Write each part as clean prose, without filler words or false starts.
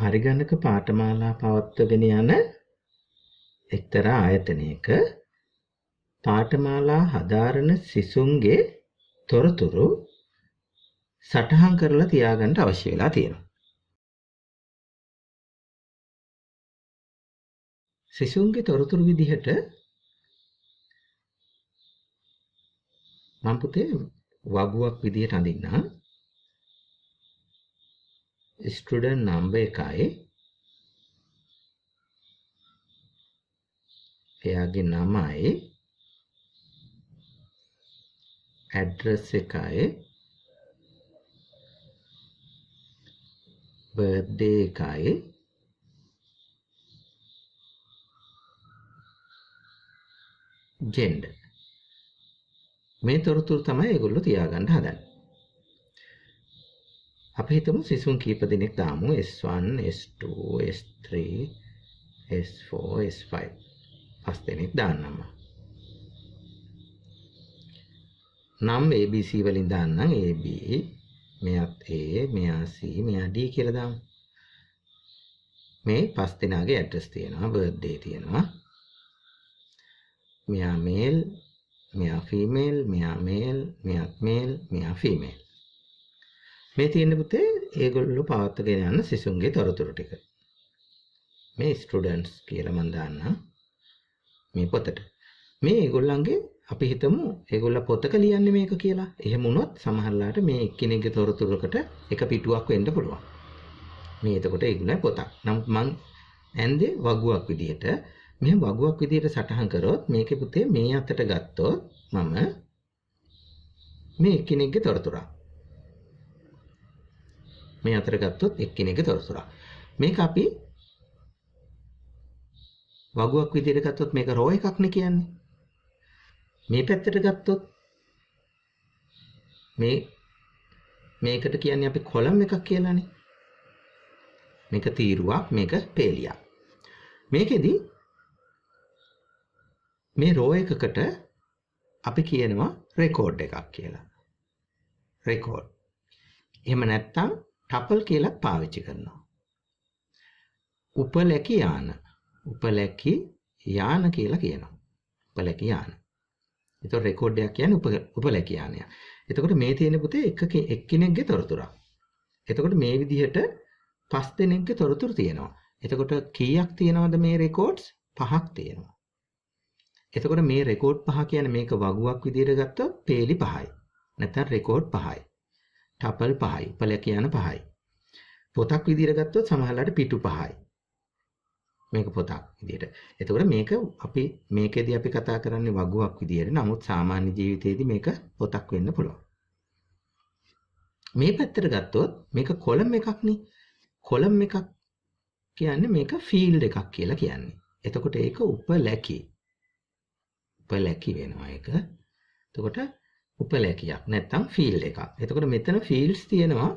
පරිගණක පාඨමාලා පවත්වගෙන යන එක්තරා ආයතනයක පාඨමාලා හදාරන සිසුන්ගේ තොරතුරු සටහන් කරලා තියාගන්න අවශ්‍ය වෙලා තියෙනවා. සිසුන්ගේ තොරතුරු විදිහට මම පුතේ වගුවක් විදිහට අඳින්නම්. ස්ටුඩන්ට් නම්බර් එකයි එයාගේ නමයි ඇඩ්‍රස් එකයි බර්ත්ඩේ එකයි ජෙන්ඩර් මේ තොරතුරු තමයි ඒගොල්ලෝ තියාගන්න හදන්නේ. අපි හිතමු සිසුන් කීප දෙනෙක් දාමු S1 S2 S3 S4 S5 පස් දෙනෙක් දාන්නම්. නම් ABC වලින් දාන්නම් AB මෙයාත් A මෙයා C මෙයා D කියලා දාමු. මේ පස් දෙනාගේ ඇඩ්‍රස් තියෙනවා බර්ත්ඩේ තියෙනවා. මෙයා මේල් මෙයා ෆීමේල් මෙයා මේල් මෙයාත් මේල් මෙයා ෆීමේල්. මේ තියෙන පුතේ ඒගොල්ලෝ පවත්වාගෙන යන සිසුන්ගේ තොරතුරු ටික. මේ ස්ටුඩන්ට්ස් කියලා මම දාන්නම් මේ පොතට. මේ ඒගොල්ලන්ගේ අපි හිතමු ඒගොල්ලෝ පොතක ලියන්නේ මේක කියලා. එහෙම වුණොත් සමහරලාට මේ එක්කෙනෙක්ගේ තොරතුරකට එක පිටුවක් වෙන්න පුළුවන්. මේ එතකොට ඒගොල්ලෝ පොතක්. නමුත් මම ඇන්දේ වගුවක් විදියට මේ වගුවක් විදියට සටහන් කරොත් මේකේ පුතේ මේ අතට ගත්තොත් මම මේ එක්කෙනෙක්ගේ තොරතුරක්. මේ අතට ගත්තොත් එක්කෙනෙක්ගේ තොරතුරක්. මේක අපි වගුවක් විදියට ගත්තොත් මේක රෝ එකක් නේ කියන්නේ. මේ පැත්තට ගත්තොත් මේකට කියන්නේ අපි කොලම් එකක් කියලානේ. මේක තීරුවක් මේක පේලියක්. මේකෙදි මේ රෝ එකකට අපි කියනවා රෙකෝඩ් එකක් කියලා. රෙකෝඩ්. එහෙම නැත්නම් ටපල් කියලා පාවිච්චි කරනවා. උපලැකි යාන. උපලැකි යාන කියලා කියනවා. උපලැකි යාන. ඒතකොට රෙකෝඩ් එකක් කියන්නේ උපලැකි යානය. එතකොට මේ තියෙන පුතේ එක්කෙනෙක්ගේ තොරතුරක්. එතකොට මේ විදිහට පස් දෙනෙක්ගේ තොරතුරු තියෙනවා. එතකොට කීයක් තියෙනවද මේ රෙකෝඩ්ස්? පහක් තියෙනවා. එතකොට මේ රෙකෝඩ් පහ කියන්නේ මේක වගුවක් විදිහට ගත්තොත් පේලි පහයි. නැත්නම් රෙකෝඩ් පහයි. ටපල් පහයි. උපලැකි යාන පහයි. පොතක් විදිහට ගත්තොත් සමහරවිට පිටු පහයි. මේක පොතක් විදිහට. එතකොට මේක අපි මේකෙදී අපි කතා කරන්නේ වගුවක් විදිහට. නමුත් සාමාන්‍ය ජීවිතේදී මේක පොතක් වෙන්න පුළුවන්. මේ පැත්තට ගත්තොත් මේක කොලම් එකක් නේ. කොලම් එකක් කියන්නේ මේක ෆීල්ඩ් එකක් කියලා කියන්නේ. එතකොට ඒක උපලැකි. උපලැකි වෙනවා ඒක. එතකොට උපලැකියක් නැත්නම් ෆීල්ඩ් එකක්. එතකොට මෙතන ෆීල්ඩ්ස් තියෙනවා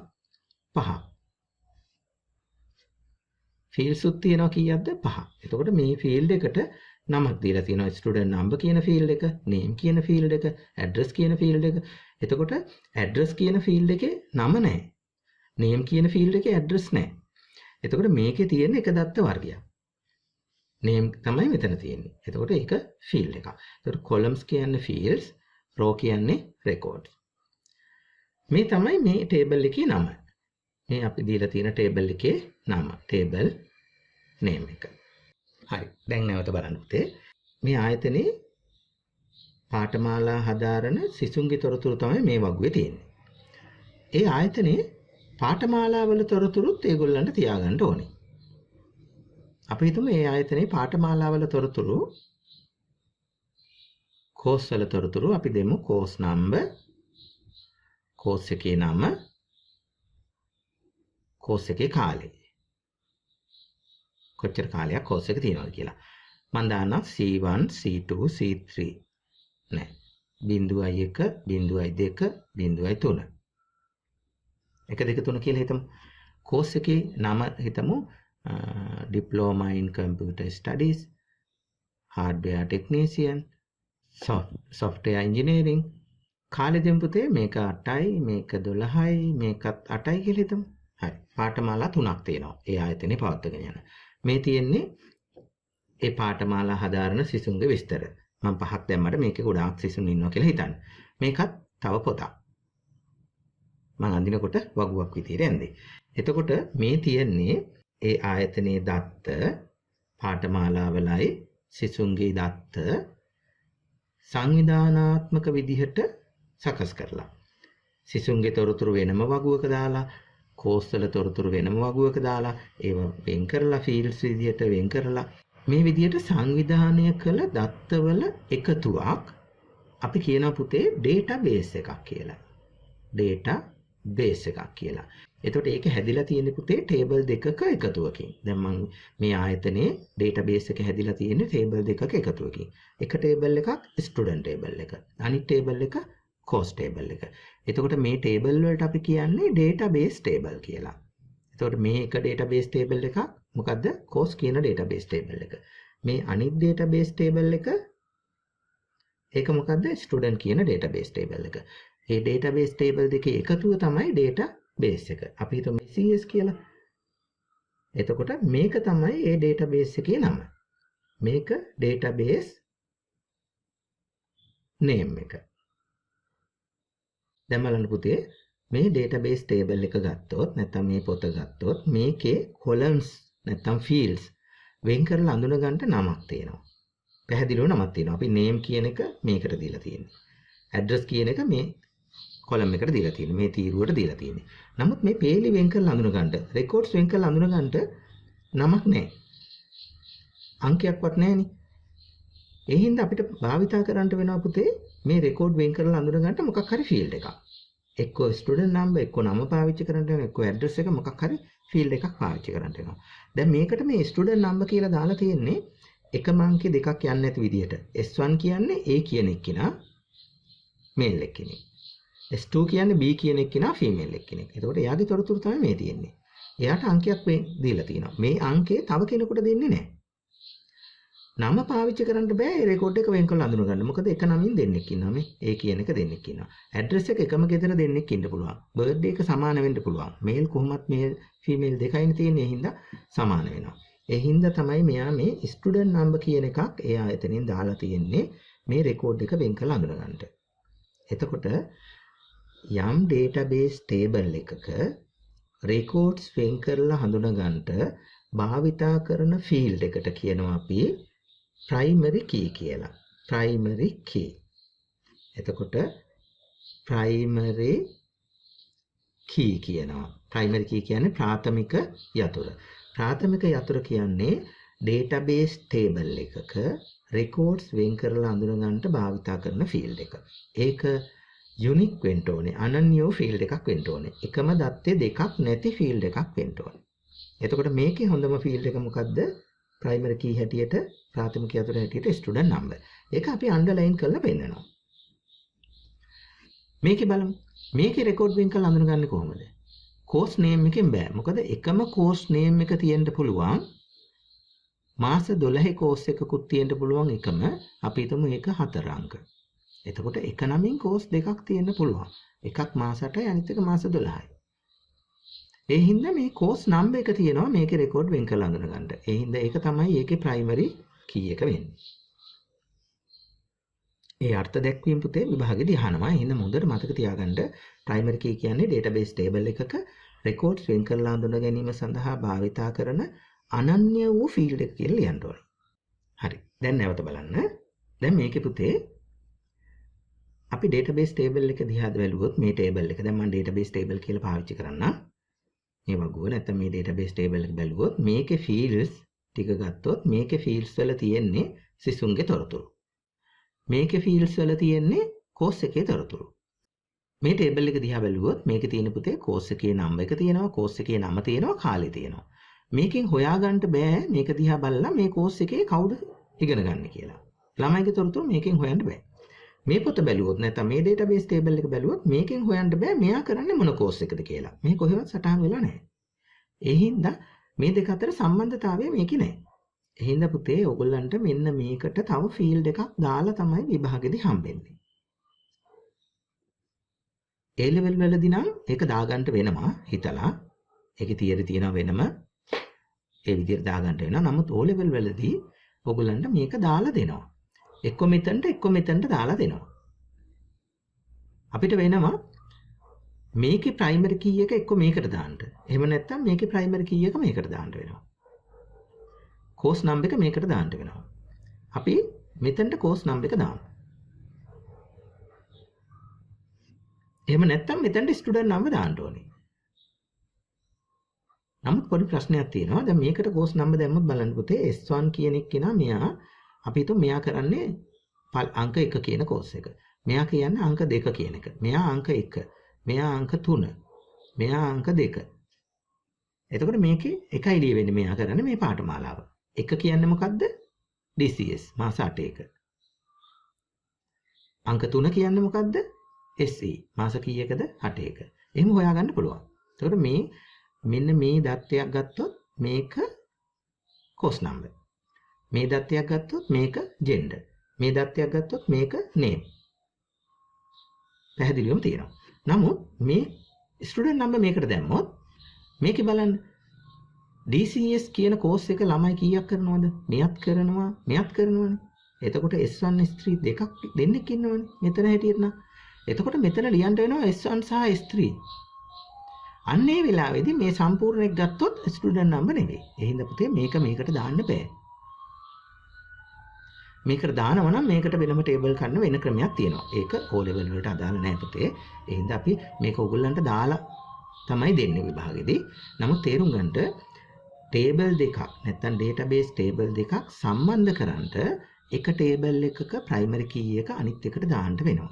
පහක්. ෆීල්ඩ්ස් තියෙනවා කීයක්ද? පහ. එතකොට මේ ෆීල්ඩ් එකට නමක් දීලා තියෙනවා. ස්ටුඩන්ට් නම්බර් කියන ෆීල්ඩ් එක, නේම් කියන ෆීල්ඩ් එක, ඇඩ්‍රස් කියන ෆීල්ඩ් එක. එතකොට ඇඩ්‍රස් කියන ෆීල්ඩ් එකේ නම නැහැ. නේම් කියන ෆීල්ඩ් එකේ ඇඩ්‍රස් නැහැ. එතකොට මේකේ තියෙන එක දත්ත වර්ගයක්. නේම් තමයි මෙතන තියෙන්නේ. එතකොට ඒක ෆීල්ඩ් එකක්. එතකොට කොලම්ස් කියන්නේ ෆීල්ඩ්ස්, රෝ කියන්නේ රෙකෝඩ්ස්. මේ තමයි මේ ටේබල් එකේ නම. මේ අපි දීලා තියෙන ටේබල් එකේ නම. ටේබල් නේම් එක. හරි. දැන් නැවත බලන්න පුතේ. මේ ආයතනයේ පාඨමාලා හදාරන සිසුන්ගේ තොරතුරු තමයි මේ වගුවේ තියෙන්නේ. ඒ ආයතනයේ පාඨමාලාවල තොරතුරුත් ඒගොල්ලන්ට තියාගන්න ඕනේ. අපි හිතමු මේ ආයතනයේ පාඨමාලාවල තොරතුරු කෝස් වල තොරතුරු අපි දෙමු කෝස් නම්බර්, කෝස් එකේ නම, කෝස් එකේ කාලය. කොච්චර කාලයක් කෝස් එක තියෙනවද කියලා. මම දානවා C1 C2 C3 නෑ 0.1 0.2 0.3 1 2 3 කියලා හිතමු. කෝස් එකේ නම හිතමු diploma in computer studies, hardware technician, software engineering. කාලෙ දෙමු පුතේ මේක 8යි මේක 12යි මේකත් 8යි කියලා හිතමු. හරි. පාඨමාලා 3ක් තියෙනවා. ඒ ආයතනේ පවත්වාගෙන යන. මේ තියෙන්නේ ඒ පාඨමාලා හදාරන සිසුන්ගේ විස්තර. මම 5ක් දැම්මට මේකේ ගොඩාක් සිසුන් ඉන්නවා කියලා හිතන්න. මේකත් තව පොතක්. මම අඳිනකොට වගුවක් විදියට ඇඳේ. එතකොට මේ තියෙන්නේ ඒ ආයතනයේ දත්ත පාඨමාලාවලයි සිසුන්ගේ දත්ත සංවිධානාත්මක විදිහට සකස් කරලා. සිසුන්ගේ තොරතුරු වෙනම වගුවක දාලා, කෝස්වල තොරතුරු වෙනම වගුවක දාලා, ඒව වෙන් කරලා ෆීල්ඩ්ස් විදිහට වෙන් කරලා මේ විදිහට සංවිධානය කළ දත්තවල එකතුවක් අපි කියන පුතේ ඩේටාබේස් එකක් කියලා. ඩේටාබේස් එකක් කියලා. එතකොට ඒක හැදිලා තියෙන පුතේ ටේබල් දෙකක එකතුවකින්. දැන් මම මේ ආයතනයේ ඩේටාබේස් එක හැදිලා තියෙන්නේ ටේබල් දෙකක එකතුවකින්. එක ටේබල් එකක් ස්ටුඩන්ට් ටේබල් එක. අනිත් ටේබල් එක කෝස් ටේබල් එක. එතකොට මේ ටේබල් වලට අපි කියන්නේ ඩේටාබේස් ටේබල් කියලා. එතකොට මේ එක ඩේටාබේස් ටේබල් එකක් මොකද්ද? කෝස් කියන ඩේටාබේස් ටේබල් එක. මේ අනිත් ඩේටාබේස් ටේබල් එක ඒක මොකද්ද? ස්ටුඩන්ට් කියන ඩේටාබේස් ටේබල් එක. මේ ඩේටාබේස් ටේබල් දෙකේ එකතුව තමයි ඩේටාබේස් එක. අපි හිතමු CS කියලා. එතකොට මේක තමයි ඒ ඩේටාබේස් එකේ නම. මේක ඩේටාබේස් නේම් එක. දැන් බලන්න පුතේ මේ ඩේටාබේස් ටේබල් එක ගත්තොත් නැත්නම් මේ පොත ගත්තොත් මේකේ කොලම්ස් නැත්නම් ෆීල්ඩ්ස් වෙන් කරලා අඳුන ගන්න නමක් තියෙනවා. පැහැදිලිව නමක් තියෙනවා. අපි name කියන එක මේකට දීලා තියෙන්නේ. address කියන එක මේ කොලම් එකට දීලා තියෙන්නේ. මේ තීරුවට දීලා තියෙන්නේ. නමුත් මේ පේලි වෙන් කරලා අඳුන ගන්න, රෙකෝඩ්ස් වෙන් කරලා අඳුන ගන්න නමක් නැහැ. අංකයක්වත් නැහෙනි. ඒ හින්දා අපිට භාවිතා කරන්න වෙනවා පුතේ මේ රෙකෝඩ් වෙන් කරලා අඳුන ගන්න මොකක් හරි ෆීල්ඩ් එකක්. එක්කෝ ස්ටුඩන්ට් නම්බර්, එක්කෝ නම පාවිච්චි කරන්න වෙනවා, එක්කෝ ඇඩ්‍රස් එක මොකක් හරි ෆීල්ඩ් එකක් පාවිච්චි කරන්න වෙනවා. දැන් මේකට මේ ස්ටුඩන්ට් නම්බර් කියලා දාලා තියෙන්නේ එකම අංකෙ දෙකක් යන්නේ නැති විදිහට. S1 කියන්නේ A කියන එක්කිනා මේල් එක්කිනෙක්. S2 කියන්නේ B කියන එක්කිනා ෆීමේල් එක්කිනෙක්. එතකොට එයාගේ තොරතුරු තමයි මේ තියෙන්නේ. එයාට අංකයක් දීලා තියෙනවා. මේ අංකේ තව කෙනෙකුට දෙන්නේ නැහැ. නම පාවිච්චි කරන්න බෑ ඒ රෙකෝඩ් එක වෙන් කරලා අඳුන ගන්න. මොකද එක නමින් දෙන්නෙක් ඉන්නවා මේ. A කියන එක දෙන්නෙක් ඉන්නවා. ඇඩ්‍රස් එක එකම ගෙදර දෙන්නෙක් ඉන්න පුළුවන්. බර්ත්ඩේ එක සමාන වෙන්න පුළුවන්. මේල් කොහොමත් මේල් ෆීමේල් දෙකයිනේ තියෙන්නේ. ඒ හින්දා සමාන වෙනවා. ඒ හින්දා තමයි මෙයා මේ ස්ටුඩන්ට් නම්බර් කියන එකක් ඒ ආයතනෙන් දාලා තියෙන්නේ මේ රෙකෝඩ් එක වෙන් කරලා අඳුන ගන්නට. එතකොට යම් ඩේටාබේස් ටේබල් එකක රෙකෝඩ්ස් වෙන් කරලා හඳුන ගන්නට භාවිතා කරන ෆීල්ඩ් එකට කියනවා අපි primary key කියලා. primary key. එතකොට primary key කියනවා. primary key කියන්නේ ප්‍රාථමික යතුර. ප්‍රාථමික යතුර කියන්නේ database table එකක records වෙන් කරලා අඳුන ගන්නට භාවිතා කරන field එක. ඒක unique වෙන්න ඕනේ. අනන්‍ය field එකක් වෙන්න ඕනේ. එකම දත්තේ දෙකක් නැති field එකක් වෙන්න ඕනේ. එතකොට මේකේ හොඳම field එක මොකද්ද? primary key හැටියට ප්‍රාථමික යතුර හැටියට student number. ඒක අපි underline කරලා පෙන්නනවා. මේකේ බලමු. මේකේ record වෙන් කරලා අඳුනගන්නේ කොහොමද? course name එකෙන් බෑ. මොකද එකම course name එක තියෙන්න පුළුවන්. මාස 12 course එකකුත් තියෙන්න පුළුවන් එකම. අපි හිතමු ඒක 4 අංක. එතකොට එක නමින් course දෙකක් තියෙන්න පුළුවන්. එකක් මාස 8යි අනිත් එක මාස 12යි. ඒ හින්දා මේ course number එක තියෙනවා මේකේ record වෙන් කරලා අඳුන ගන්න. ඒ හින්දා ඒක තමයි ඒකේ primary key එක වෙන්නේ. ඒ අර්ථ දැක්වීම පුතේ විභාගෙදී අහනවා. ඒ හින්දා හොඳට මතක තියාගන්න primary key කියන්නේ database table එකක records වෙන් කරලා අඳුන ගැනීම සඳහා භාවිතා කරන අනන්‍ය වූ field එක කියලා ලියන්න ඕනේ. හරි. දැන් නැවත බලන්න. දැන් මේකේ පුතේ අපි database table එක දිහා බැලුවොත් මේ table එක දැන් මම database table කියලා පාවිච්චි කරන්නම්. මේ වගුව නැත්නම් මේ database table එක බැලුවොත් මේකේ fields ටික ගත්තොත් මේකේ fields වල තියෙන්නේ සිසුන්ගේ තොරතුරු. මේකේ fields වල තියෙන්නේ course එකේ තොරතුරු. මේ table එක දිහා බැලුවොත් මේකේ තියෙන පුතේ course එකේ නම එක තියෙනවා, course එකේ නම තියෙනවා, කාලය තියෙනවා. මේකෙන් හොයාගන්න බෑ මේක දිහා බලලා මේ course එකේ කවුද ඉගෙන ගන්න කියලා. ළමයිගේ තොරතුරු මේකෙන් හොයන්න බෑ. මේ පොත බැලුවොත් නැත්නම් මේ database table එක බැලුවොත් මේකෙන් හොයන්න බෑ මෙයා කරන්නේ මොන course එකද කියලා. මේ කොහෙවත් සටහන් වෙලා නැහැ. ඒ හින්දා මේ දෙක අතර සම්බන්ධතාවය මේකේ නැහැ. ඒ හින්දා පුතේ ඔයගොල්ලන්ට මෙන්න මේකට තව field එකක් දාලා තමයි විභාගෙදී හම්බෙන්නේ. A level වලදී නම් ඒක දාගන්න වෙනවා හිතලා. ඒකේ තියරි තියෙනවා වෙනම. ඒ විදිහට දාගන්න වෙනවා. නමුත් O level වලදී ඔයගොල්ලන්ට මේක දාලා දෙනවා. එක්ක මෙතනට දාලා දෙනවා. අපිට වෙනවා මේකේ ප්‍රයිමරි කී එක එක්ක මේකට දාන්න. එහෙම නැත්නම් මේකේ ප්‍රයිමරි කී එක මේකට දාන්න වෙනවා. කෝස් නම්බර් එක මේකට දාන්න වෙනවා. අපි මෙතනට කෝස් නම්බර් එක දාමු. එහෙම නැත්නම් මෙතනට ස්ටුඩන්ට් නම්බර් දාන්න ඕනේ. නමුත් පොඩි ප්‍රශ්නයක් තියෙනවා. දැන් මේකට කෝස් නම්බර් දැම්මොත් බලන්න පුතේ S1 කියන එක්කෙනා මෙයා අපි හිතමු මෙයා කරන්නේ අංක 1 කියන කෝස් එක. මෙයා කියන්නේ අංක 2 කියන එක. මෙයා අංක 1. මෙයා අංක 3. මෙයා අංක 2. එතකොට මේකේ එකයි ලියවෙන්නේ මෙයා කරන්නේ මේ පාඨමාලාව. 1 කියන්නේ මොකද්ද? DCS මාස 8ක. අංක 3 කියන්නේ මොකද්ද? SE මාස කීයකද? 8ක. එහෙම හොයාගන්න පුළුවන්. එතකොට මේ මෙන්න මේ දත්තයක් ගත්තොත් මේක course number. මේ දත්තයක් ගත්තොත් මේක gender. මේ දත්තයක් ගත්තොත් මේක name. පැහැදිලිවම තියෙනවා. නමුත් මේ student number මේකට දැම්මොත් මේකේ බලන්න DCS කියන course එක ළමයි කීයක් කරනවද? මෙයත් කරනවා, මෙයත් කරනවනේ. එතකොට S1 S3 දෙන්නෙක් ඉන්නවනේ. මෙතන හැටියට නම්. එතකොට මෙතන ලියන්න වෙනවා S1 සහ S3. අන්න ඒ වෙලාවේදී මේ සම්පූර්ණ එක ගත්තොත් ස්ටුඩන්ට් නම්බර් නෙවෙයි. ඒ හින්දා පුතේ මේකට දාන්න බෑ. මේකට දානවා නම් මේකට වෙනම ටේබල් ගන්න වෙන ක්‍රමයක් තියෙනවා. ඒක O level වලට අදාළ නැහැ පුතේ. ඒ හින්දා අපි මේක ඔයගොල්ලන්ට දාලා තමයි දෙන්නේ විභාගෙදී. නමුත් තේරුම් ගන්නට ටේබල් දෙකක් නැත්නම් database ටේබල් දෙකක් සම්බන්ධ කරන්නට එක ටේබල් එකක ප්‍රයිමරි කී එක අනිත් එකට දාන්න වෙනවා.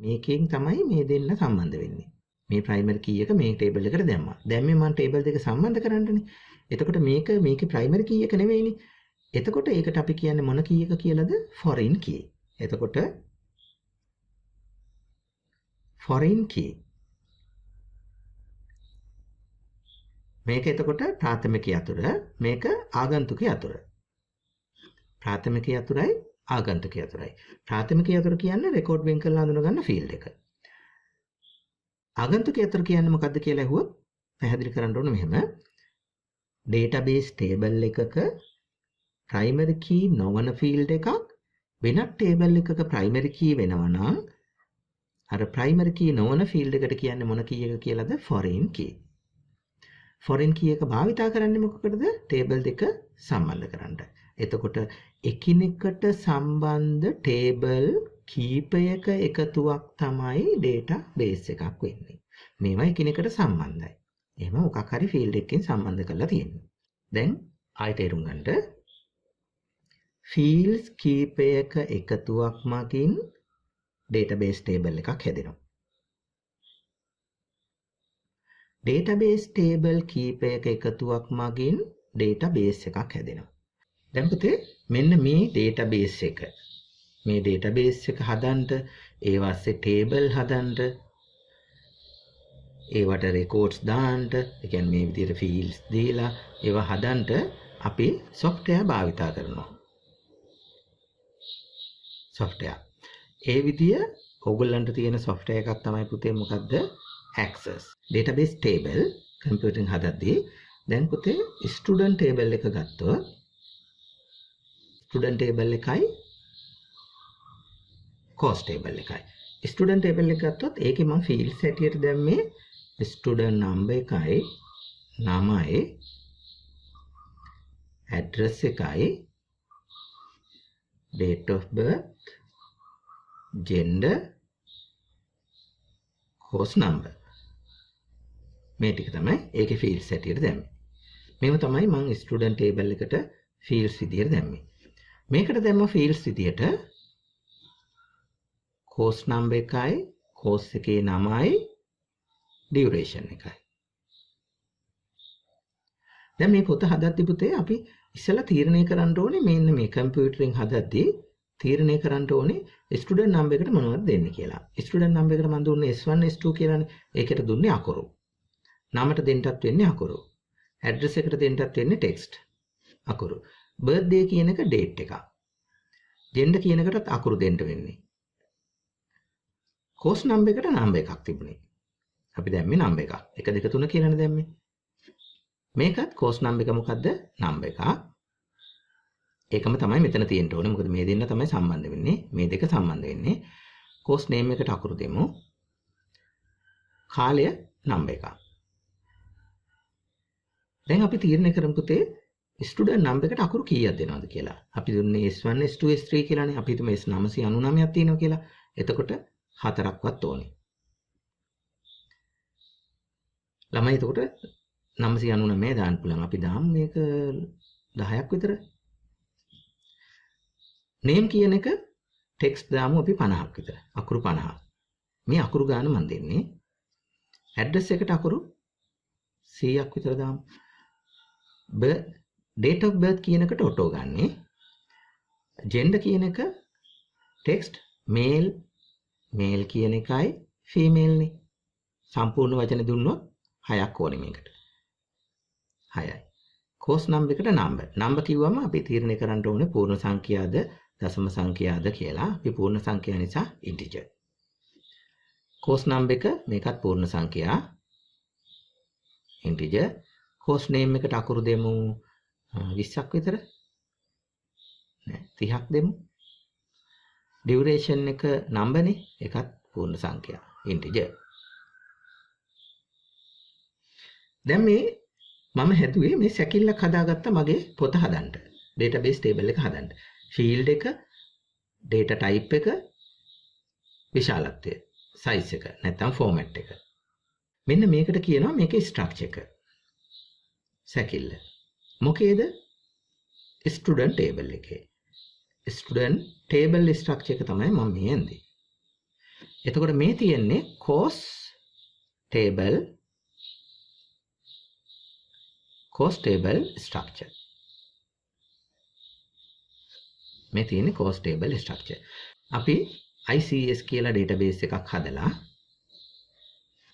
මේකෙන් තමයි මේ දෙන්න සම්බන්ධ වෙන්නේ. මේ ප්‍රයිමරි කී එක මේ ටේබල් එකට දැම්මා. දැම්මේ මම ටේබල් දෙක සම්බන්ධ කරන්නනේ. එතකොට මේකේ ප්‍රයිමරි කී එක නෙවෙයිනේ. එතකොට ඒකට අපි කියන්නේ මොන කී එක කියලාද? foreign key. එතකොට foreign key. මේක එතකොට ප්‍රාථමිකයේ අතුර, මේක ආගන්තුකයේ අතුර. ප්‍රාථමිකයේ අතුරයි ආගන්තුකයේ අතුරයි. ප්‍රාථමිකයේ අතුර කියන්නේ රෙකෝඩ් වෙන් කරලා හඳුන ගන්න ෆීල්ඩ් එක. ආගන්තුකයේ අතුර කියන්නේ මොකද්ද කියලා අහුවොත් පැහැදිලි කරන්න ඕන මෙහෙම. database table එකක primary key නොවන field එකක් වෙනත් table එකක primary key වෙනවා නම් අර primary key නොවන field එකට කියන්නේ මොන key එක කියලාද? foreign key. foreign key එක භාවිතා කරන්නේ මොකකටද? table දෙක සම්බන්ධ කරන්න. එතකොට එකිනෙකට සම්බන්ධ table කීපයක එකතුවක් තමයි database එකක් වෙන්නේ. මේවා එකිනෙකට සම්බන්ධයි. එහෙම මොකක් හරි field එකකින් සම්බන්ධ කරලා තියෙනවා. දැන් ආයෙ තේරුම් ගන්නට fields කීපයක එකතුවක් මගින් database table එකක් හැදෙනවා. database table කීපයක එකතුවක් මගින් database එකක් හැදෙනවා. දැන් පුතේ මෙන්න මේ database එක හදන්න ඒ වාස්සේ table හදන්න ඒවට records දාන්න ඒ කියන්නේ මේ විදිහට fields දීලා ඒවා හදන්න අපි software භාවිතා කරනවා. software ඒ විදිය ඕගොල්ලන්ට තියෙන software එකක් තමයි පුතේ මොකද්ද? access database table computing හදද්දී දැන් පුතේ student table එක ගත්තොත් student table එකයි course table එකයි student table එක ගත්තොත් ඒකේ මම fields හැටියට දැම්මේ student number එකයි නමයි address එකයි date of birth gender course number මේ ටික තමයි ඒකේ fields හැටියට දැම්මේ. මේව තමයි මම student table එකට fields විදියට දැම්මේ. මේකට දැම්ම fields විදියට course number එකයි course එකේ නමයි duration එකයි. දැන් මේ පොත හදද්දි පුතේ අපි ඉස්සෙල්ලා තීරණය කරන්න ඕනේ මෙන්න මේ කම්පියුටරින් හදද්දි තීරණය කරන්න ඕනේ ස්ටුඩන්ට් නම්බර් එකට මොනවද දෙන්නේ කියලා. ස්ටුඩන්ට් නම්බර් එකට මම දුන්නේ S1 S2 කියලානේ. ඒකට දුන්නේ අකුරු. නමට දෙන්නටත් වෙන්නේ අකුරු. ඇඩ්‍රස් එකට දෙන්නටත් වෙන්නේ ටෙක්ස්ට්. අකුරු. බර්ත්ඩේ කියන එක ඩේට් එකක්. ජෙන්ඩර් කියන එකටත් අකුරු දෙන්න වෙන්නේ. කෝස් නම්බර් එකට නම්බර් එකක් තිබුණේ. අපි දැම්මේ නම්බර් එකක්. 1 2 3 කියලානේ දැම්මේ. මේකත් course number එක මොකද්ද? number එක. ඒකම තමයි මෙතන තියෙන්න ඕනේ. මොකද මේ දෙන්න තමයි සම්බන්ධ වෙන්නේ. මේ දෙක සම්බන්ධ වෙන්නේ. course name එකට අකුරු දෙමු. කාලය number එක. දැන් අපි තීරණය කරමු පුතේ ස්ටුඩන්ට් නම්බර් එකට අකුරු කීයක් දෙනවද කියලා. අපි දුන්නේ S1 S2 S3 කියලානේ. අපි හිතමු S999ක් තියෙනවා කියලා. එතකොට 4ක්වත් ඕනේ. ළමයි එතකොට 999 දාන්න පුළුවන්. අපි දාමු මේක 10ක් විතර. name කියන එක text දාමු අපි 50ක් විතර. අකුරු 50. මේ අකුරු ගාන මම දෙන්නේ. address එකට අකුරු 100ක් විතර දාමු. date of birth කියන එකට auto ගන්නෙ. gender කියන එක text male කියන එකයි female නේ. සම්පූර්ණ වචන දුන්නොත් 6ක් ඕනේ මේකට. 6යි. course number එකට number කිව්වම අපි තීරණය කරන්න ඕනේ පූර්ණ සංඛ්‍යාද දශම සංඛ්‍යාද කියලා. අපි පූර්ණ සංඛ්‍යා නිසා integer. course number එක මේකත් පූර්ණ සංඛ්‍යා integer. course name එකට අකුරු දෙමු 20ක් විතර. නෑ 30ක් දෙමු. duration එක number නේ. ඒකත් පූර්ණ සංඛ්‍යා integer. දැන් මේ මම හැදුවේ මේ සැකිල්ලක් හදාගත්ත මගේ පොත හදන්න. database table එක හදන්න. field එක, data type එක, විශාලත්වය, size එක, නැත්නම් format එක. මෙන්න මේකට කියනවා මේකේ structure එක. සැකිල්ල. මොකේද? student table එකේ. student table structure එක තමයි මම මේ යන්නේ. එතකොට මේ තියෙන්නේ course table structure. මේ තියෙන්නේ course table structure. අපි ICS කියලා database එකක් හදලා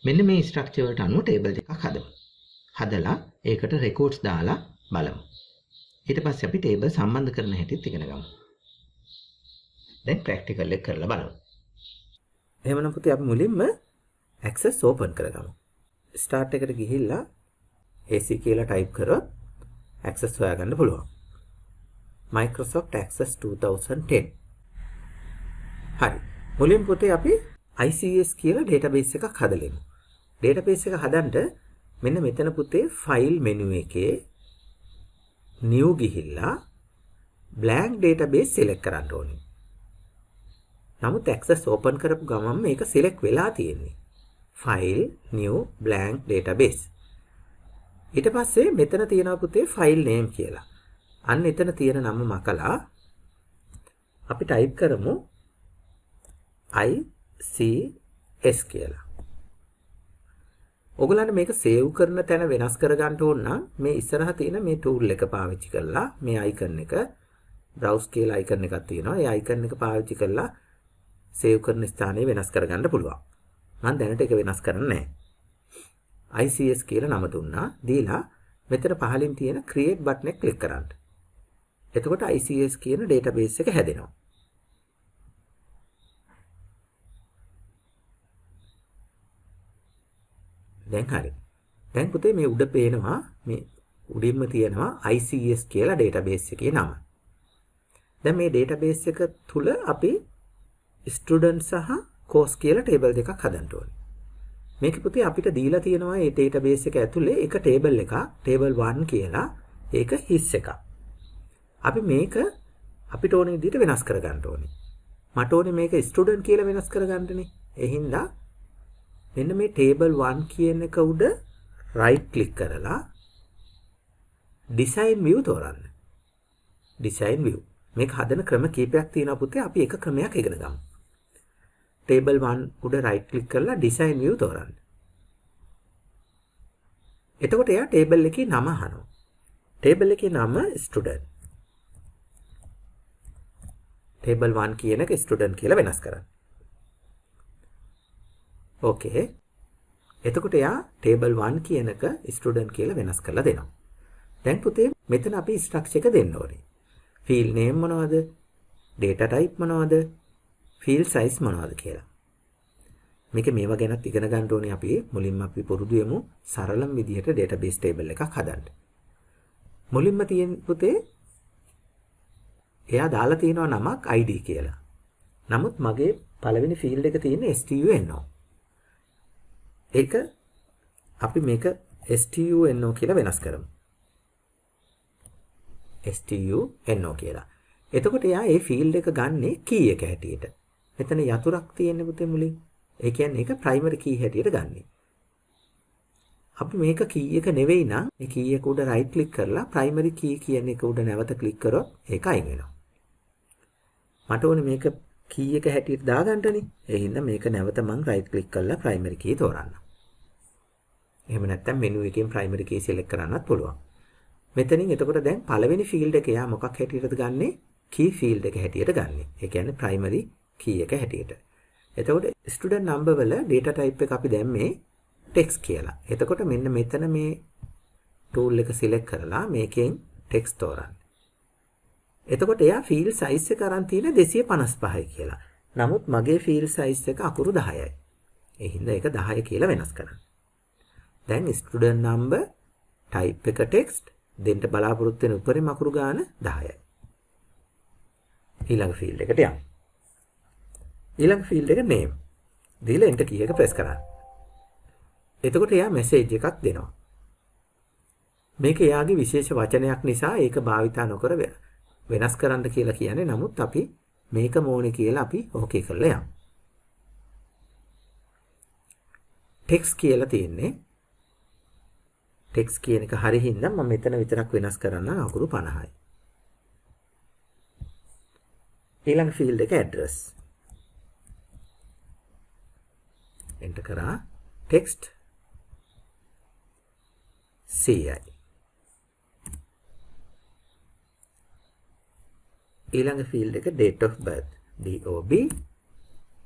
මෙන්න මේ structure වලට අනුව table එකක් හදමු. හදලා ඒකට records දාලා බලමු. ඊට පස්සේ අපි table සම්බන්ධ කරන හැටිත් ඉගෙන ගමු. දැන් practical එක කරලා බලමු. එහෙමනම් පුතේ අපි මුලින්ම access open කරගමු. start එකට ගිහිල්ලා AC කියලා type කරොත් access හොයාගන්න පුළුවන්. Microsoft Access 2010. හරි. මුලින් පුතේ අපි ICS කියලා database එකක් හදලෙමු. database එක හදන්න මෙන්න මෙතන පුතේ file menu එකේ new ගිහිල්ලා blank database select කරන්න ඕනේ. නමුත් access open කරපු ගමන් මේක select වෙලා තියෙන්නේ. file new blank database. ඊට පස්සේ මෙතන තියෙනවා පුතේ file name කියලා. අන්න එතන තියෙන නම මකලා අපි type කරමු ICS කියලා. ඔයගලන්ට මේක save කරන තැන වෙනස් කර ගන්න ඕන නම් මේ ඉස්සරහ තියෙන මේ tool එක පාවිච්චි කරලා මේ icon එක browse කියලා icon එකක් තියෙනවා. ඒ icon එක පාවිච්චි කරලා save කරන ස්ථානය වෙනස් කර ගන්න පුළුවන්. මම දැනට ඒක වෙනස් කරන්නේ නැහැ. ICS කියලා නම දුන්නා. දීලා මෙතන පහලින් තියෙන create button එක click කරන්න. එතකොට ICS කියන database එක හැදෙනවා. දැන් හරි. දැන් පුතේ මේ උඩ පේනවා මේ උඩින්ම තියෙනවා ICS කියලා database එකේ නම. දැන් මේ database එක තුල අපි student සහ course කියලා table දෙකක් හදන්න ඕනේ. මේක පුතේ අපිට දීලා තියෙනවා මේ database එක ඇතුලේ එක table එකක් table 1 කියලා. ඒක his එකක්. අපි මේක අපිට ඕන විදිහට වෙනස් කර ගන්න ඕනේ. මට ඕනේ මේක student කියලා වෙනස් කර ගන්නනේ. ඒ හින්දා මෙන්න මේ table 1 කියන එක උඩ right click කරලා design view තෝරන්න. design view. මේක හදන ක්‍රම කීපයක් තියෙනවා පුතේ. අපි එක ක්‍රමයක් ඉගෙන ගමු. table 1 උඩ right click කරලා design view තෝරන්න. එතකොට එයා table එකේ නම අහනවා. table එකේ නම student. table 1 කියන එක student කියලා වෙනස් කරන්න. ඕකේ. එතකොට එයා table 1 කියන එක student කියලා වෙනස් කරලා දෙනවා. දැන් පුතේ මෙතන අපි structure එක දෙන්න ඕනේ. field name මොනවද? data type මොනවද? field size මොනවද කියලා. මේක මේවා ගැනත් ඉගෙන ගන්න ඕනේ අපි. මුලින්ම අපි පුරුදු වෙමු සරලම විදිහට database table එකක් හදන්න. මුලින්ම තියෙන පුතේ එයා දාලා තියෙනවා නමක් ID කියලා. නමුත් මගේ පළවෙනි ෆීල්ඩ් එක තියෙන්නේ STUNO. ඒක අපි මේක STUNO කියලා වෙනස් කරමු. STUNO කියලා. එතකොට එයා මේ ෆීල්ඩ් එක ගන්නෙ key එක හැටියට. මෙතන යතුරක් තියෙන්නේ පුතේ මුලින්. ඒ කියන්නේ ඒක primary key හැටියට ගන්නෙ. අපි මේක key එක නෙවෙයි නම් මේ key එක උඩ right click කරලා primary key කියන එක උඩ නැවත click කරොත් ඒක අයින් වෙනවා. මට ඕනේ මේක key එක හැටියට දාගන්නනේ. ඒ හින්දා මේක නැවත මම right click කරලා primary key තෝරන්න. එහෙම නැත්නම් menu එකෙන් primary key select කරන්නත් පුළුවන්. මෙතනින් එතකොට දැන් පළවෙනි field එක යා මොකක් හැටියටද ගන්නෙ? key field එක හැටියට ගන්නෙ. ඒ කියන්නේ primary key එක හැටියට. එතකොට student number වල data type එක අපි දැම්මේ text කියලා. එතකොට මෙන්න මෙතන මේ tool එක select කරලා මේකෙන් text තෝරන්න. එතකොට එයා field size එක අරන් තියෙන 255යි කියලා. නමුත් මගේ field size එක අකුරු 10යි. ඒ හින්දා ඒක 10 කියලා වෙනස් කරන්න. දැන් student number type එක text දෙන්න බලාපොරොත්තු වෙන උඩරිම අකුරු ගාන 10යි. ඊළඟ field එකට යමු. ඊළඟ field එක name. දීලා enter key එක press කරන්න. එතකොට එයා message එකක් දෙනවා. මේක එයාගේ විශේෂ වචනයක් නිසා ඒක භාවිතා නොකර වෙනස් කරන්න කියලා කියන්නේ. නමුත් අපි මේක මොනේ කියලා අපි ඕකේ කරලා යමු. text කියලා තියෙන්නේ. text කියන එක හරි හින්දා මම මෙතන විතරක් වෙනස් කරන්න අකුරු 50යි. ඊළඟ field එක address. enter කරා text CI. ඊළඟ field එක date of birth DOB.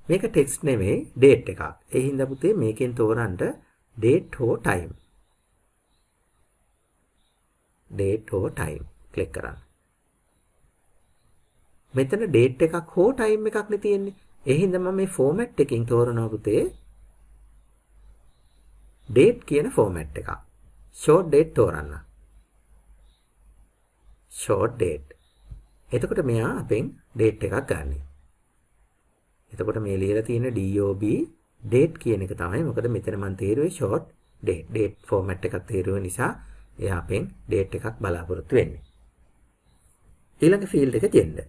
මේක text නෙමෙයි date එකක්. ඒ හින්දා පුතේ මේකෙන් තෝරන්න date or time. date or time click කරන්න. මෙතන date එකක් හෝ time එකක් නේ තියෙන්නේ. ඒ හින්දා මම මේ format එකකින් තෝරනවා පුතේ date කියන format එක. short date තෝරන්න. short date. එතකොට මෙයා අපෙන් date එකක් ගන්නෙ. එතකොට මේ ලියලා තියෙන DOB date කියන එක තමයි. මොකද මෙතන මම තේරුවේ short date. date format එකක් තේරුව නිසා එයා අපෙන් date එකක් බලාපොරොත්තු වෙන්නේ. ඊළඟ field එක gender.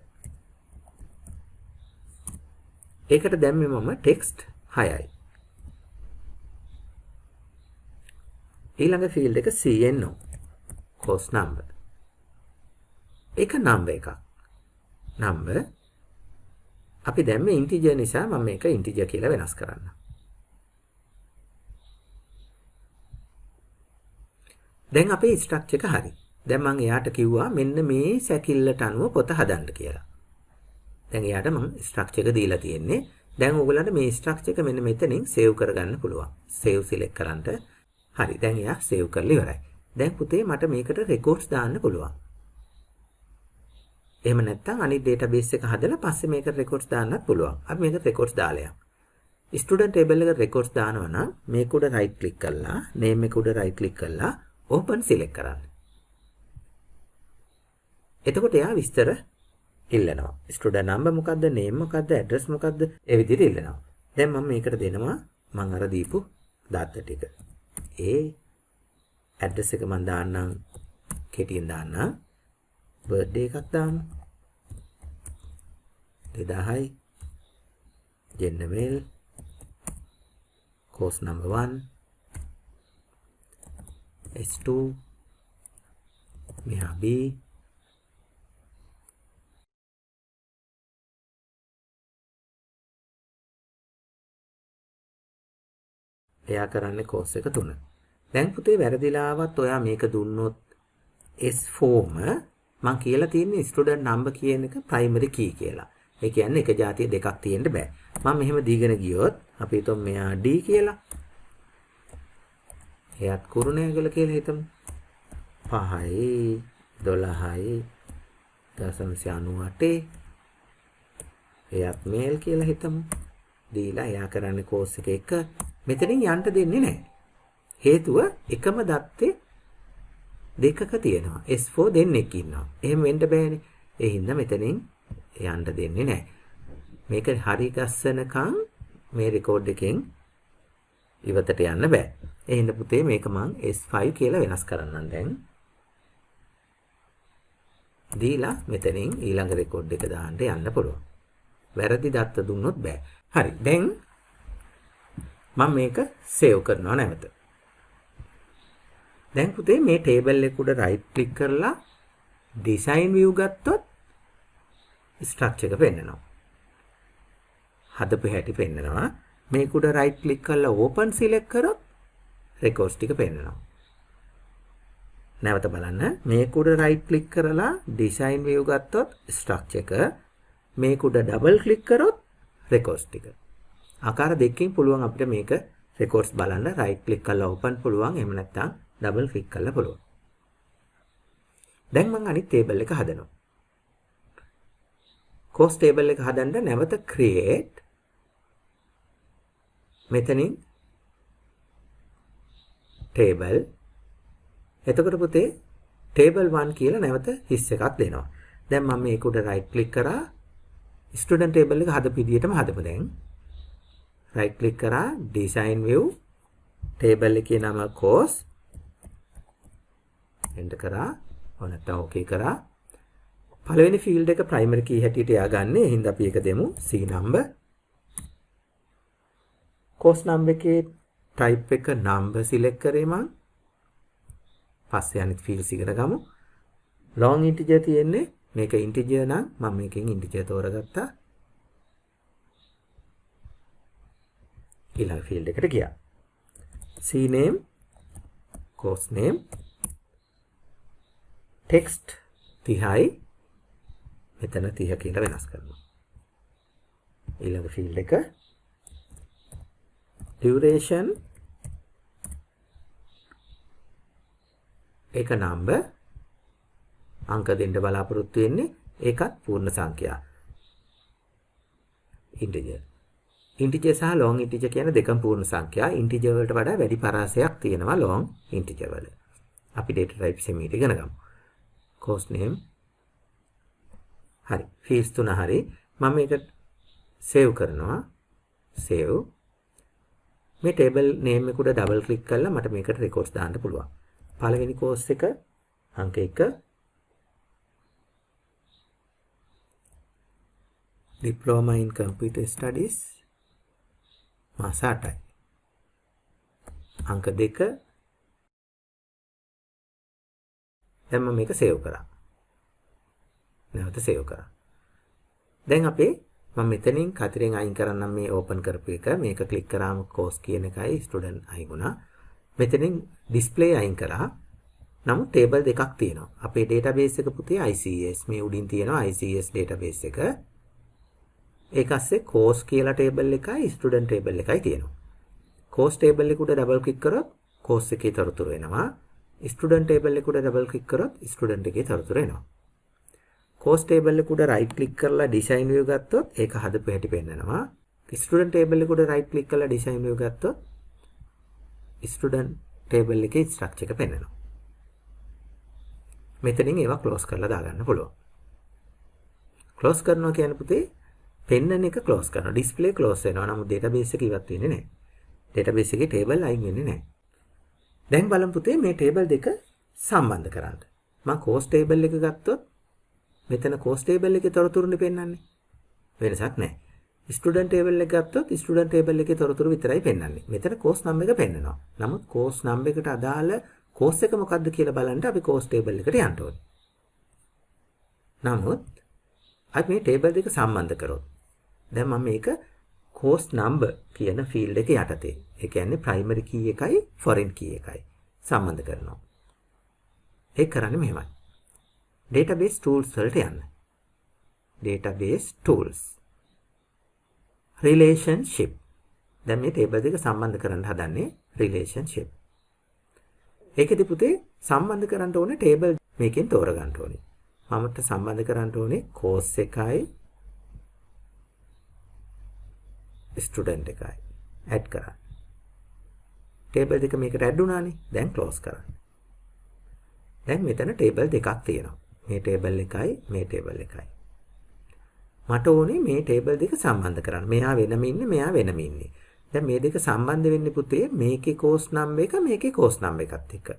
ඒකට දැම්මේ මම text 6යි. ඊළඟ field එක CNO course number. ඒක number එකක්. number අපි දැම්මේ integer නිසා මම මේක integer කියලා වෙනස් කරන්න. දැන් අපේ structure එක හරි. දැන් මම එයාට කිව්වා මෙන්න මේ සැකිල්ලට අනුව පොත හදන්න කියලා. දැන් එයාට මම structure එක දීලා තියෙන්නේ. දැන් ඕගොල්ලන්ට මේ structure එක මෙන්න මෙතනින් save කරගන්න පුළුවන්. save select කරන්ට. හරි. දැන් එයා save කරලා ඉවරයි. දැන් පුතේ මට මේකට records දාන්න පුළුවන්. එහෙම නැත්නම් අනිත් database එක හදලා පස්සේ මේකට records දාන්නත් පුළුවන්. අපි මේකට records දාලා යමු. student table එකට records දානවා නම් මේක උඩ right click කරලා name එක උඩ right click කරලා open select කරන්න. එතකොට එයා විස්තර ඉල්ලනවා. student number මොකද්ද, name මොකද්ද, address මොකද්ද, ඒ විදිහට ඉල්ලනවා. දැන් මම මේකට දෙනවා මම අර දීපු data ටික. ඒ address එක මම දාන්නම් කෙටියෙන් දාන්නම්. birthday එකක් දාමු. 2000යි. gender male. course number 1. S2. මෙහා B. එයා කරන්නේ course එක 3. දැන් පුතේ වැරදිලාවත් ඔයා මේක දුන්නොත් S4ම මම කියලා තියෙන්නේ student number කියන එක primary key කියලා. ඒ කියන්නේ එක જાතිය දෙකක් තියෙන්න බෑ. මම මෙහෙම දීගෙන ගියොත් අපි හිතමු මෙයා D කියලා. එයාත් කුරුණෑගල කියලා හිතමු. 5යි 12යි 0.98 එයාත් මේල් කියලා හිතමු. දීලා එයා කරන්නේ කෝස් එක මෙතනින් යන්න දෙන්නේ නැහැ. හේතුව එකම දත්තේ දෙකක තියෙනවා. S4 දෙන්නෙක් ඉන්නවා. එහෙම වෙන්න බෑනේ. ඒ හින්දා මෙතනින් යන්න දෙන්නේ නැහැ. මේක හරි ගස්සනකම් මේ රෙකෝඩ් එකෙන් ඉවතට යන්න බෑ. ඒ හින්දා පුතේ මේක මං S5 කියලා වෙනස් කරන්නම් දැන්. දීලා මෙතනින් ඊළඟ රෙකෝඩ් එක දාන්න යන්න පුළුවන්. වැරදි දත්ත දුන්නොත් බෑ. හරි. දැන් මම මේක සේව් කරනවා නැවත. දැන් පුතේ මේ ටේබල් එක උඩ රයිට් ක්ලික් කරලා ඩිසයින් view ගත්තොත් ස්ට්‍රක්චර් එක පෙන්නනවා. හදපු හැටි පෙන්නනවා. මේක උඩ රයිට් ක්ලික් කරලා ඕපන් සිලෙක්ට් කරොත් රෙකෝඩ්ස් ටික පෙන්නනවා. නැවත බලන්න. මේක උඩ රයිට් ක්ලික් කරලා ඩිසයින් view ගත්තොත් ස්ට්‍රක්චර් එක, මේක උඩ ඩබල් ක්ලික් කරොත් රෙකෝඩ්ස් ටික. ආකාර දෙකකින් පුළුවන් අපිට මේක රෙකෝඩ්ස් බලන්න. රයිට් ක්ලික් කරලා ඕපන් පුළුවන්. එහෙම නැත්නම් ඩබල් ක්ලික් කරලා පුළුවන්. දැන් මම අනිත් ටේබල් එක හදනවා. course table එක හදන්න නැවත create මෙතනින් table. එතකොට පුතේ table 1 කියලා නැවත හිස් එකක් දෙනවා. දැන් මම මේක උඩ right click කරා student table එක හදපු විදිහටම හදමු දැන්. right click කරා design view table එකේ නම course enter කරා නැත්නම් okay කරා. පළවෙනි field එක primary key හැටියට එයා ගන්න. එහෙනම් අපි ඒක දෙමු C number. course number එකේ type එක number select කරේ මම. පස්සේ අනිත් fields ඉගෙන ගමු. long integer තියෙන්නේ. මේක integer නම් මම මේකෙන් integer තෝරගත්තා. ඊළඟ field එකට ගියා. C name, course name, text 30යි. මෙතන 30 කියලා වෙනස් කරනවා. ඊළඟ field එක duration එක number අංක දෙන්න බලාපොරොත්තු වෙන්නේ. ඒකත් පූර්ණ සංඛ්‍යා. integer සහ long integer කියන දෙකම පූර්ණ සංඛ්‍යා. integer වලට වඩා වැඩි පරාසයක් තියෙනවා long integer වල. අපි data type සෙමීට ඉගෙන ගමු. course name හරි. fields තුන හරි. මම මේක save කරනවා. save. මේ table name එක උඩ double click කරලා මට මේකට records දාන්න පුළුවන්. පළවෙනි course එක අංක 1 diploma in computer studies මාස 8යි. අංක 2 දැන් මම මේක save කරා. නැවත save කරා. දැන් අපේ මම මෙතනින් කතරෙන් අයින් කරන්නම් මේ open කරපු එක. මේක click කරාම course කියන එකයි student අයින් වුණා. මෙතනින් display අයින් කරා. නමුත් table දෙකක් තියෙනවා. අපේ database එක පුතේ ICS මේ උඩින් තියෙනවා ICS database එක. ඒක ඇස්සේ course කියලා table එකයි student table එකයි තියෙනවා. course table එක උඩ double click කරොත් course එකේ තොරතුරු එනවා. student table එක උඩ double click කරොත් student එකේ තොරතුරු එනවා. course table එක උඩ right click කරලා design view ගත්තොත් ඒක හදපු හැටි පෙන්නනවා. student table එක උඩ right click කරලා design view ගත්තොත් student table එකේ structure එක පෙන්නනවා. මෙතනින් ඒවා close කරලා දාගන්න පුළුවන්. close කරනවා කියන්නේ පුතේ පෙන්නන එක close කරනවා. display close වෙනවා. නමුත් database එක ඉවත් වෙන්නේ නැහැ. database එකේ table අයින් වෙන්නේ නැහැ. දැන් බලමු පුතේ මේ table දෙක සම්බන්ධ කරන්න. මම course table එක ගත්තොත් මෙතන course table එකේ තොරතුරුනේ පෙන්නන්නේ. වෙනසක් නැහැ. student table එක ගත්තොත් student table එකේ තොරතුරු විතරයි පෙන්නන්නේ. මෙතන course number එක පෙන්නනවා. නමුත් course number එකට අදාළ course එක මොකක්ද කියලා බලන්න අපි course table එකට යන්න ඕනේ. නමුත් අපි මේ table දෙක සම්බන්ධ කරොත් දැන් මම මේක course number කියන field එක යටතේ. ඒ කියන්නේ primary key එකයි foreign key එකයි සම්බන්ධ කරනවා. ඒක කරන්නේ මෙහෙමයි. database tools වලට යන්න. database tools. relationship. දැන් මේ table දෙක සම්බන්ධ කරන්න හදන්නේ relationship. ඒකෙදි පුතේ සම්බන්ධ කරන්න ඕනේ table මේකෙන් තෝරගන්න ඕනේ. මමට සම්බන්ධ කරන්න ඕනේ course එකයි ස්ටුඩන්ට් එකයි ඇඩ් කරන්න. ටේබල් දෙක මේකට ඇඩ් වුණානේ. දැන් ක්ලෝස් කරන්න. දැන් මෙතන ටේබල් දෙකක් තියෙනවා. මේ ටේබල් එකයි මේ ටේබල් එකයි. මට ඕනේ මේ ටේබල් දෙක සම්බන්ධ කරන්න. මෙයා වෙනම ඉන්නේ, මෙයා වෙනම ඉන්නේ. දැන් මේ දෙක සම්බන්ධ වෙන්නේ පුතේ මේකේ කෝස් නම්බර් එක මේකේ කෝස් නම්බර් එකත් එක්ක.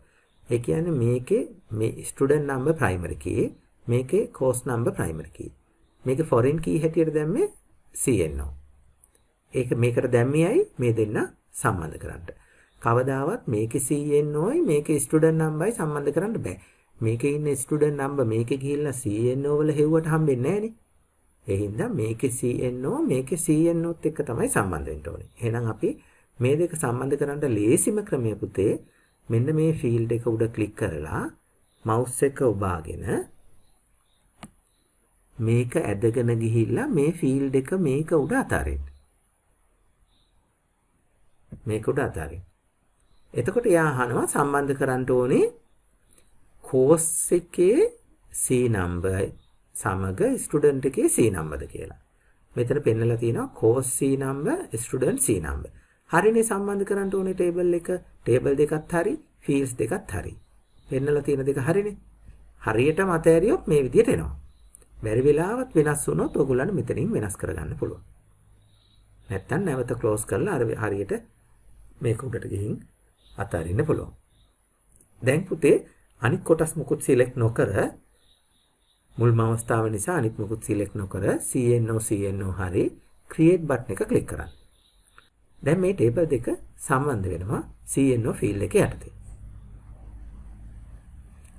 ඒ කියන්නේ මේකේ මේ ස්ටුඩන්ට් නම්බර් ප්‍රයිමරි කී, මේකේ කෝස් නම්බර් ප්‍රයිමරි කී. මේකේ ෆොරින් කී හැටියට දැම්මේ CNO. ඒක මේකට දැම්මියයි මේ දෙන්න සම්බන්ධ කරන්න. කවදාවත් මේකේ CNOයි මේකේ ස්ටුඩන්ට් නම්බරයි සම්බන්ධ කරන්න බෑ. මේකේ ඉන්න ස්ටුඩන්ට් නම්බර් මේකේ ගිහිල්ලා CNO වල හෙව්වට හම්බෙන්නේ නැහනේ. ඒ හින්දා මේකේ CNO මේකේ CNOත් එක්ක තමයි සම්බන්ධ වෙන්න ඕනේ. එහෙනම් අපි මේ දෙක සම්බන්ධ කරන්න ලේසිම ක්‍රමය පුතේ මෙන්න මේ ෆීල්ඩ් එක උඩ ක්ලික් කරලා මවුස් එක ඔබාගෙන මේක ඇදගෙන ගිහිල්ලා මේ ෆීල්ඩ් එක මේක උඩ අතාරින්න. මේක උඩ අතාරින්න. එතකොට එයා අහනවා සම්බන්ධ කරන්න ඕනේ කෝස් එකේ C නම්බර් සමග ස්ටුඩන්ට් එකේ C නම්බරද කියලා. මෙතන පෙන්නලා තියෙනවා course C number student C number. හරිනේ සම්බන්ධ කරන්න ඕනේ ටේබල් එක. ටේබල් දෙකත් හරි, ෆීල්ඩ්ස් දෙකත් හරි. පෙන්නලා තියෙන දෙක හරිනේ. හරියටම අතෑරියොත් මේ විදියට එනවා. බැරි වෙලාවත් වෙනස් වුණොත් ඔයගොල්ලන්ට මෙතනින් වෙනස් කරගන්න පුළුවන්. නැත්තම් නැවත ක්ලෝස් කරලා අර හරියට මේක උඩට ගිහින් අතාරින්න පුළුවන්. දැන් පුතේ අනිත් කොටස් මුකුත් සිලෙක්ට් නොකර මුල්ම අවස්ථාව නිසා අනිත් මුකුත් සිලෙක්ට් නොකර CNO හරි create button එක ක්ලික් කරන්න. දැන් මේ ටේබල් දෙක සම්බන්ධ වෙනවා CNO ෆීල්ඩ් එකේ යටතේ.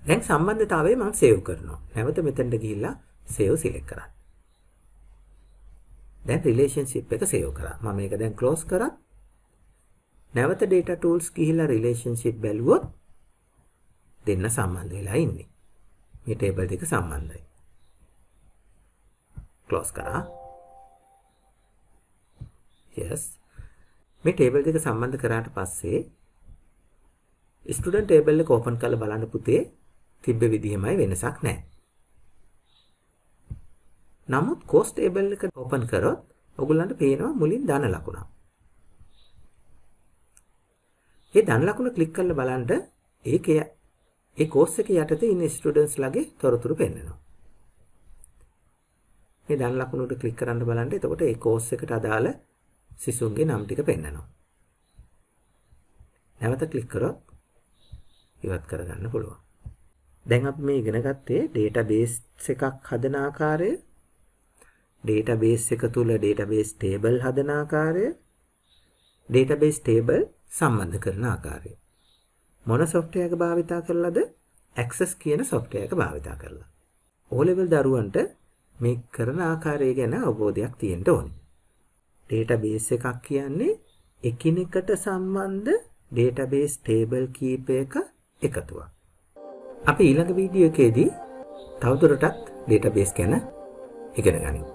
දැන් සම්බන්ධතාවය මම සේව් කරනවා. නැවත මෙතනට ගිහිල්ලා save select කරන්න. දැන් relationship එක save කරා. මම මේක දැන් close කරා. නැවත data tools ගිහිල්ලා relationship බැලුවොත් දෙන්න සම්බන්ධ වෙලා ඉන්නේ. මේ ටේබල් දෙක සම්බන්ධයි. close කරා. yes. මේ ටේබල් දෙක සම්බන්ධ කරාට පස්සේ ස්ටුඩන්ට් ටේබල් එක ඕපන් කරලා බලන්න පුතේ තිබ්බ විදිහමයි වෙනසක් නැහැ. නමුත් කෝස් ටේබල් එක ඕපන් කරොත් ඔයගොල්ලන්ට පේනවා මුලින් ධන ලකුණ. මේ ධන ලකුණ ක්ලික් කරලා බලන්න ඒ කෝස් එකේ යටතේ ඉන්න ස්ටුඩන්ට්ස් ලගේ තොරතුරු පෙන්නනවා. මේ ධන ලකුණ උඩ ක්ලික් කරන්න බලන්න. එතකොට ඒ කෝස් එකට අදාළ සිසුන්ගේ නම් ටික පෙන්නනවා. නැවත ක්ලික් කරොත් ඉවත් කරගන්න පුළුවන්. දැන් අපි මේ ඉගෙන ගත්තේ ඩේටාබේස් එකක් හදන ආකාරය, ඩේටාබේස් එක තුල ඩේටාබේස් ටේබල් හදන ආකාරය, ඩේටාබේස් ටේබල් සම්බන්ධ කරන ආකාරය. මොන software එක භාවිතා කරලාද? Access කියන software එක භාවිතා කරලා. O level දරුවන්ට මේ කරන ආකාරය ගැන අවබෝධයක් තියෙන්න ඕනේ. ඩේටාබේස් එකක් කියන්නේ එකිනෙකට සම්බන්ධ ඩේටාබේස් ටේබල් කීපයක එකතුවක්. අපි ඊළඟ වීඩියෝ එකේදී තවදුරටත් ඩේටාබේස් ගැන ඉගෙන ගනිමු.